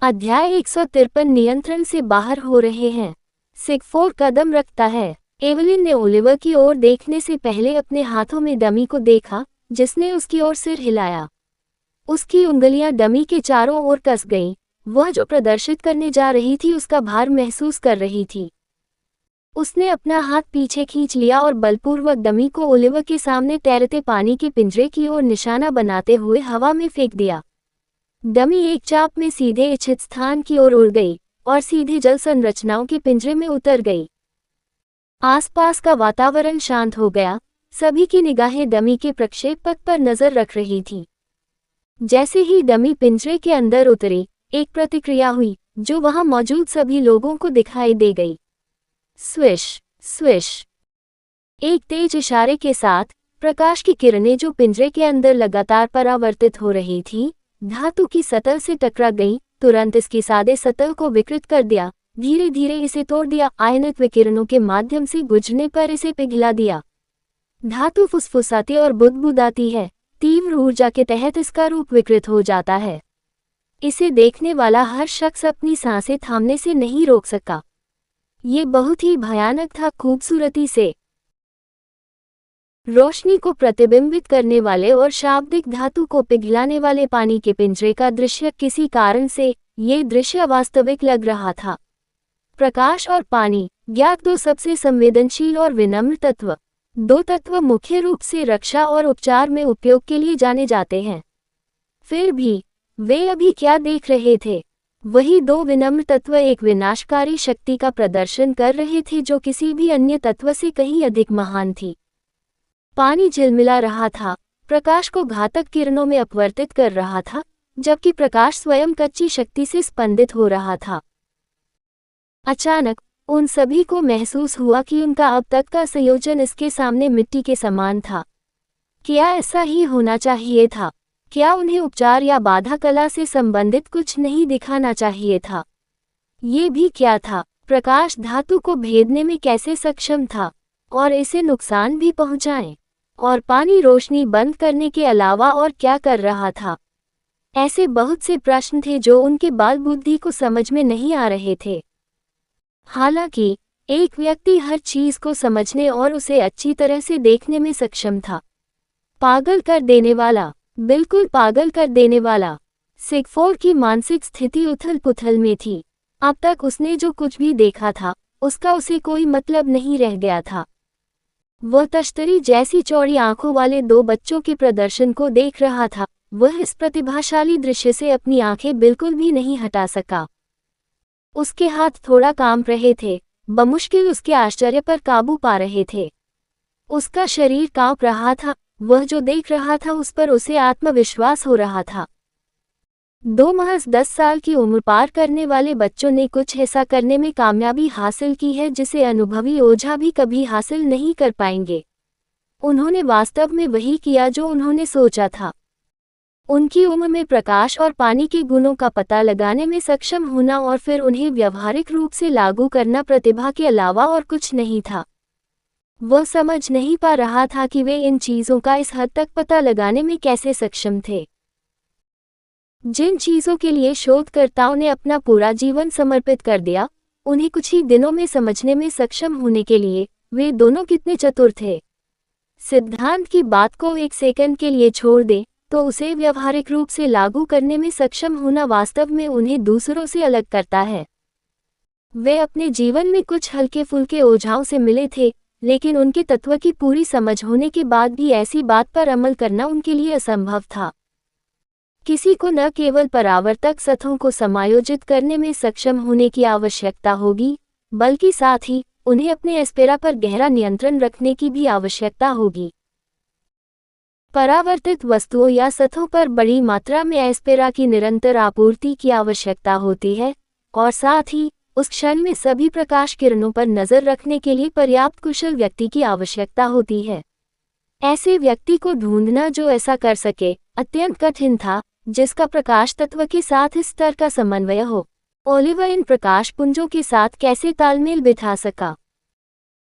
अध्याय 153 नियंत्रण से बाहर हो रहे हैं। सिगफोर्ड कदम रखता है। एवलिन ने ओलिवर की ओर देखने से पहले अपने हाथों में डमी को देखा, जिसने उसकी ओर सिर हिलाया। उसकी उंगलियां डमी के चारों ओर कस गईं। वह जो प्रदर्शित करने जा रही थी उसका भार महसूस कर रही थी। उसने अपना हाथ पीछे खींच लिया और बलपूर्वक डमी को ओलिवर के सामने तैरते पानी के पिंजरे की ओर निशाना बनाते हुए हवा में फेंक दिया। डमी एक चाप में सीधे इच्छित स्थान की ओर उड़ गई और सीधे जल संरचनाओं के पिंजरे में उतर गई। आसपास का वातावरण शांत हो गया। सभी की निगाहें डमी के प्रक्षेप पथ पर नजर रख रही थीं। जैसे ही डमी पिंजरे के अंदर उतरी, एक प्रतिक्रिया हुई जो वहां मौजूद सभी लोगों को दिखाई दे गई। Swish swish. एक तेज इशारे के साथ प्रकाश की किरणें जो पिंजरे के अंदर लगातार परावर्तित हो रही थीं, धातु की सतह से टकरा गई। तुरंत इसकी सादे सतह को विकृत कर दिया, धीरे धीरे इसे तोड़ दिया। आयनिक विकिरणों के माध्यम से गुजरने पर इसे पिघला दिया। धातु फुसफुसाती और बुदबुदाती है। तीव्र ऊर्जा के तहत इसका रूप विकृत हो जाता है। इसे देखने वाला हर शख्स अपनी सांसें थामने से नहीं रोक सका। ये बहुत ही भयानक था। खूबसूरती से रोशनी को प्रतिबिंबित करने वाले और शाब्दिक धातु को पिघलाने वाले पानी के पिंजरे का दृश्य, किसी कारण से ये दृश्य अवास्तविक लग रहा था। प्रकाश और पानी, ज्ञात दो सबसे संवेदनशील और विनम्र तत्व। दो तत्व मुख्य रूप से रक्षा और उपचार में उपयोग के लिए जाने जाते हैं। फिर भी वे अभी क्या देख रहे थे? वही दो विनम्र तत्व एक विनाशकारी शक्ति का प्रदर्शन कर रहे थे जो किसी भी अन्य तत्व से कहीं अधिक महान थी। पानी झिलमिला रहा था, प्रकाश को घातक किरणों में अपवर्तित कर रहा था, जबकि प्रकाश स्वयं कच्ची शक्ति से स्पंदित हो रहा था। अचानक उन सभी को महसूस हुआ कि उनका अब तक का संयोजन इसके सामने मिट्टी के समान था। क्या ऐसा ही होना चाहिए था? क्या उन्हें उपचार या बाधा कला से संबंधित कुछ नहीं दिखाना चाहिए था? ये भी क्या था? प्रकाश धातु को भेदने में कैसे सक्षम था और इसे नुकसान भी पहुंचाए? और पानी रोशनी बंद करने के अलावा और क्या कर रहा था? ऐसे बहुत से प्रश्न थे जो उनके बाल बुद्धि को समझ में नहीं आ रहे थे। हालांकि एक व्यक्ति हर चीज को समझने और उसे अच्छी तरह से देखने में सक्षम था। पागल कर देने वाला, बिल्कुल पागल कर देने वाला। सिगफोर्ड की मानसिक स्थिति उथल-पुथल में थी। अब तक उसने जो कुछ भी देखा था, उसका उसे कोई मतलब नहीं रह गया था। वह तश्तरी जैसी चौड़ी आंखों वाले दो बच्चों के प्रदर्शन को देख रहा था। वह इस प्रतिभाशाली दृश्य से अपनी आंखें बिल्कुल भी नहीं हटा सका। उसके हाथ थोड़ा कांप रहे थे, बमुश्किल उसके आश्चर्य पर काबू पा रहे थे। उसका शरीर कांप रहा था। वह जो देख रहा था उस पर उसे आत्मविश्वास हो रहा था। दो महज 10 साल की उम्र पार करने वाले बच्चों ने कुछ ऐसा करने में कामयाबी हासिल की है जिसे अनुभवी ओझा भी कभी हासिल नहीं कर पाएंगे। उन्होंने वास्तव में वही किया जो उन्होंने सोचा था। उनकी उम्र में प्रकाश और पानी के गुणों का पता लगाने में सक्षम होना और फिर उन्हें व्यावहारिक रूप से लागू करना प्रतिभा के अलावा और कुछ नहीं था। वह समझ नहीं पा रहा था कि वे इन चीज़ों का इस हद तक पता लगाने में कैसे सक्षम थे। जिन चीज़ों के लिए शोधकर्ताओं ने अपना पूरा जीवन समर्पित कर दिया, उन्हें कुछ ही दिनों में समझने में सक्षम होने के लिए वे दोनों कितने चतुर थे। सिद्धांत की बात को एक सेकंड के लिए छोड़ दें तो उसे व्यावहारिक रूप से लागू करने में सक्षम होना वास्तव में उन्हें दूसरों से अलग करता है। वे अपने जीवन में कुछ हल्के फुल्के ओझाओं से मिले थे, लेकिन उनके तत्व की पूरी समझ होने के बाद भी ऐसी बात पर अमल करना उनके लिए असंभव था। किसी को न केवल परावर्तक सतहों को समायोजित करने में सक्षम होने की आवश्यकता होगी, बल्कि साथ ही उन्हें अपने एस्पेरा पर गहरा नियंत्रण रखने की भी आवश्यकता होगी। परावर्तित वस्तुओं या सतहों पर बड़ी मात्रा में एस्पेरा की निरंतर आपूर्ति की आवश्यकता होती है, और साथ ही उस क्षण में सभी प्रकाश किरणों पर नजर रखने के लिए पर्याप्त कुशल व्यक्ति की आवश्यकता होती है। ऐसे व्यक्ति को ढूंढना जो ऐसा कर सके अत्यंत कठिन था, जिसका प्रकाश तत्व के साथ इस स्तर का समन्वय हो। ओलिवर इन प्रकाश पुंजों के साथ कैसे तालमेल बिठा सका?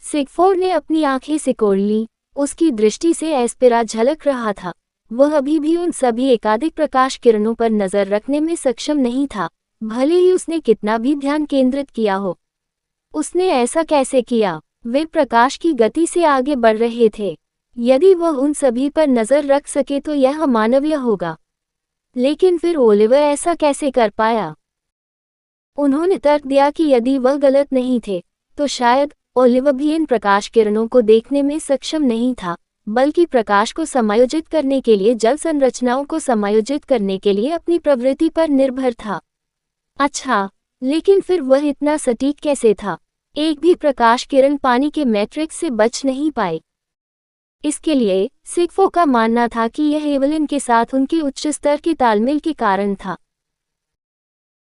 सिगफोर्ड ने अपनी आंखें सिकोड़ ली। उसकी दृष्टि से एस्पेरा झलक रहा था। वह अभी भी उन सभी एकाधिक प्रकाश किरणों पर नजर रखने में सक्षम नहीं था, भले ही उसने कितना भी ध्यान केंद्रित किया हो। उसने ऐसा कैसे किया? वे प्रकाश की गति से आगे बढ़ रहे थे। यदि वह उन सभी पर नजर रख सके तो यह अमानवीय होगा। लेकिन फिर ओलिवर ऐसा कैसे कर पाया? उन्होंने तर्क दिया कि यदि वह गलत नहीं थे, तो शायद ओलिवर भी इन प्रकाश किरणों को देखने में सक्षम नहीं था, बल्कि प्रकाश को समायोजित करने के लिए जल संरचनाओं को समायोजित करने के लिए अपनी प्रवृत्ति पर निर्भर था। अच्छा, लेकिन फिर वह इतना सटीक कैसे था? एक भी प्रकाश किरण पानी के मैट्रिक्स से बच नहीं पाए। इसके लिए सिगफो का मानना था कि यह एवलिन के साथ उनके उच्च स्तर के तालमेल के कारण था।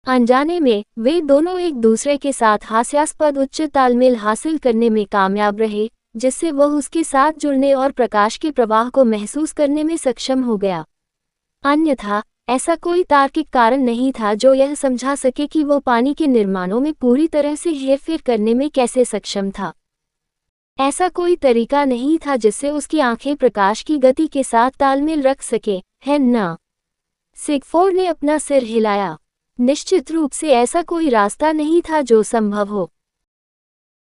अनजाने में वे दोनों एक दूसरे के साथ हास्यास्पद उच्च तालमेल हासिल करने में कामयाब रहे, जिससे वह उसके साथ जुड़ने और प्रकाश के प्रवाह को महसूस करने में सक्षम हो गया। अन्यथा ऐसा कोई तार्किक कारण नहीं था जो यह समझा सके कि वह पानी के निर्माणों में पूरी तरह से हेरफेर करने में कैसे सक्षम था। ऐसा कोई तरीका नहीं था जिससे उसकी आंखें प्रकाश की गति के साथ तालमेल रख सके, है ना? सिगफो ने अपना सिर हिलाया। निश्चित रूप से ऐसा कोई रास्ता नहीं था जो संभव हो।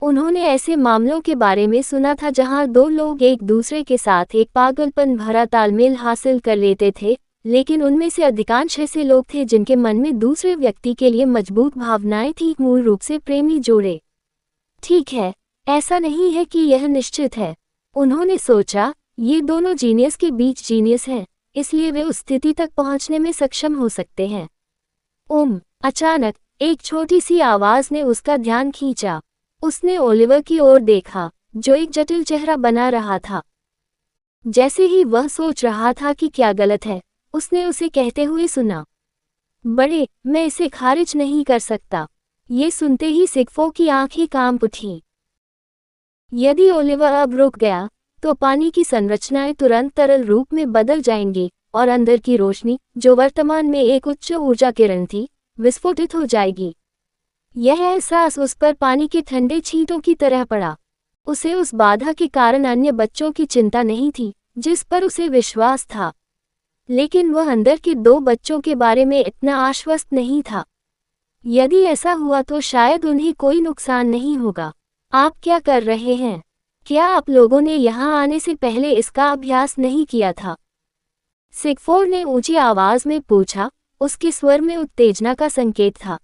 उन्होंने ऐसे मामलों के बारे में सुना था जहां दो लोग एक दूसरे के साथ एक पागलपन भरा तालमेल हासिल कर लेते थे, लेकिन उनमें से अधिकांश ऐसे लोग थे जिनके मन में दूसरे व्यक्ति के लिए मजबूत भावनाएं थीं, मूल रूप से प्रेमी जोड़े। ठीक है, ऐसा नहीं है कि यह निश्चित है। उन्होंने सोचा, ये दोनों जीनियस के बीच जीनियस हैं, इसलिए वे उस स्थिति तक पहुंचने में सक्षम हो सकते हैं। अचानक एक छोटी सी आवाज ने उसका ध्यान खींचा। उसने ओलिवर की ओर देखा, जो एक जटिल चेहरा बना रहा था। जैसे ही वह सोच रहा था कि क्या गलत है, उसने उसे कहते हुए सुना, मैं इसे खारिज नहीं कर सकता। ये सुनते ही सिगफो की आंखें कांप उठीं। यदि ओलिवर अब रुक गया, तो पानी की संरचनाएं तुरंत तरल रूप में बदल जाएंगी और अंदर की रोशनी, जो वर्तमान में एक उच्च ऊर्जा किरण थी, विस्फोटित हो जाएगी। यह एहसास उस पर पानी के ठंडे छींटों की तरह पड़ा। उसे उस बाधा के कारण अन्य बच्चों की चिंता नहीं थी, जिस पर उसे विश्वास था, लेकिन वह अंदर के दो बच्चों के बारे में इतना आश्वस्त नहीं था। यदि ऐसा हुआ तो शायद उन्हें कोई नुकसान नहीं होगा। आप क्या कर रहे हैं? क्या आप लोगों ने यहाँ आने से पहले इसका अभ्यास नहीं किया था? सिगफो ने ऊंची आवाज में पूछा। उसके स्वर में उत्तेजना का संकेत था।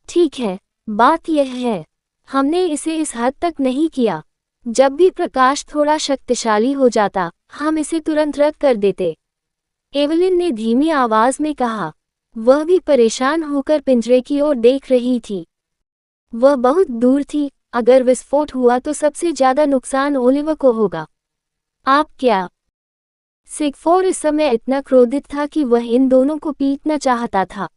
ठीक है, बात यह है, हमने इसे इस हद तक नहीं किया। जब भी प्रकाश थोड़ा शक्तिशाली हो जाता, हम इसे तुरंत रद्द कर देते, एवलिन ने धीमी आवाज में कहा। वह भी परेशान होकर पिंजरे की ओर देख रही थी। वह बहुत दूर थी। अगर विस्फोट हुआ तो सबसे ज्यादा नुकसान ओलिवर को होगा। आप क्या? सिगफो इस समय इतना क्रोधित था कि वह इन दोनों को पीटना चाहता था।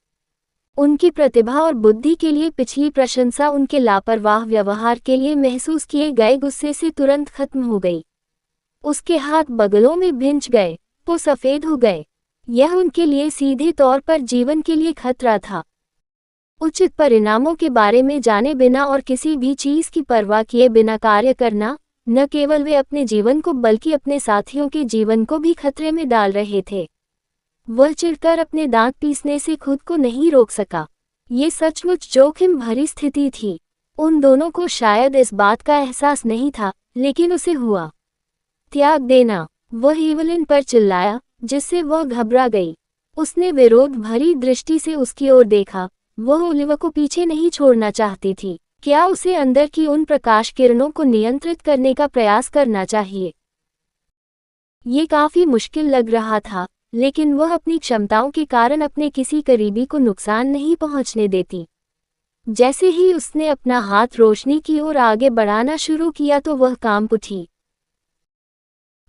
उनकी प्रतिभा और बुद्धि के लिए पिछली प्रशंसा उनके लापरवाह व्यवहार के लिए महसूस किए गए गुस्से से तुरंत खत्म हो गई। उसके हाथ बगलों में भिंच गए, वो सफेद हो गए। यह उनके लिए सीधे तौर पर जीवन के लिए खतरा था। उचित परिणामों के बारे में जाने बिना और किसी भी चीज की परवाह किए बिना कार्य करना, न केवल वे अपने जीवन को बल्कि अपने साथियों के जीवन को भी खतरे में डाल रहे थे। वह चिढ़कर अपने दांत पीसने से खुद को नहीं रोक सका। ये सचमुच जोखिम भरी स्थिति थी। उन दोनों को शायद इस बात का एहसास नहीं था, लेकिन उसे हुआ। त्याग देना, वह एवलिन पर चिल्लाया, जिससे वह घबरा गई। उसने विरोध भरी दृष्टि से उसकी ओर देखा। वह ओलिवर को पीछे नहीं छोड़ना चाहती थी। क्या उसे अंदर की उन प्रकाश किरणों को नियंत्रित करने का प्रयास करना चाहिए? ये काफी मुश्किल लग रहा था, लेकिन वह अपनी क्षमताओं के कारण अपने किसी करीबी को नुकसान नहीं पहुंचने देती। जैसे ही उसने अपना हाथ रोशनी की ओर आगे बढ़ाना शुरू किया तो वह कांप उठी।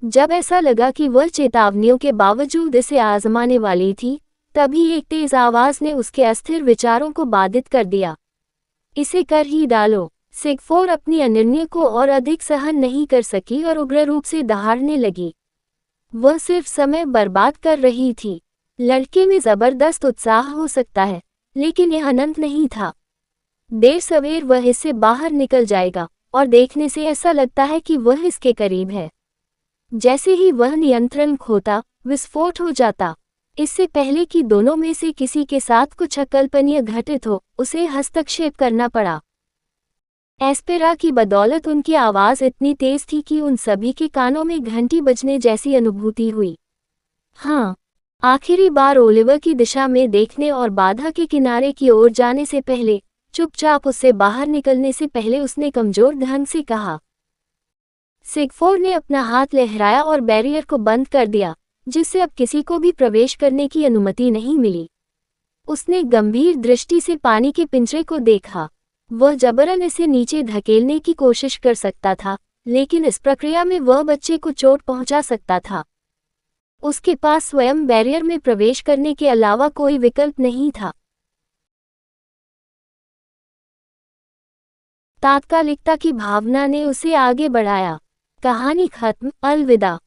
जब ऐसा लगा कि वह चेतावनियों के बावजूद इसे आजमाने वाली थी, तभी एक तेज आवाज ने उसके अस्थिर विचारों को बाधित कर दिया। इसे कर ही डालो। सिगफो अपनी अनिर्णय को और अधिक सहन नहीं कर सकी और उग्र रूप से दहाड़ने लगी। वह सिर्फ समय बर्बाद कर रही थी। लड़के में जबरदस्त उत्साह हो सकता है, लेकिन यह अनंत नहीं था। देर सवेर वह इससे बाहर निकल जाएगा, और देखने से ऐसा लगता है कि वह इसके करीब है। जैसे ही वह नियंत्रण खोता, विस्फोट हो जाता। इससे पहले कि दोनों में से किसी के साथ कुछ अकल्पनीय घटित हो, उसे हस्तक्षेप करना पड़ा। एस्पेरा की बदौलत उनकी आवाज़ इतनी तेज थी कि उन सभी के कानों में घंटी बजने जैसी अनुभूति हुई। हाँ, आखिरी बार ओलिवर की दिशा में देखने और बाधा के किनारे की ओर जाने से पहले, चुपचाप उससे बाहर निकलने से पहले उसने कमजोर ढंग से कहा। सिगफोर्ड ने अपना हाथ लहराया और बैरियर को बंद कर दिया, जिससे अब किसी को भी प्रवेश करने की अनुमति नहीं मिली। उसने गंभीर दृष्टि से पानी के पिंजरे को देखा। वह जबरन इसे नीचे धकेलने की कोशिश कर सकता था, लेकिन इस प्रक्रिया में वह बच्चे को चोट पहुंचा सकता था। उसके पास स्वयं बैरियर में प्रवेश करने के अलावा कोई विकल्प नहीं था। तात्कालिकता की भावना ने उसे आगे बढ़ाया। कहानी खत्म, अलविदा।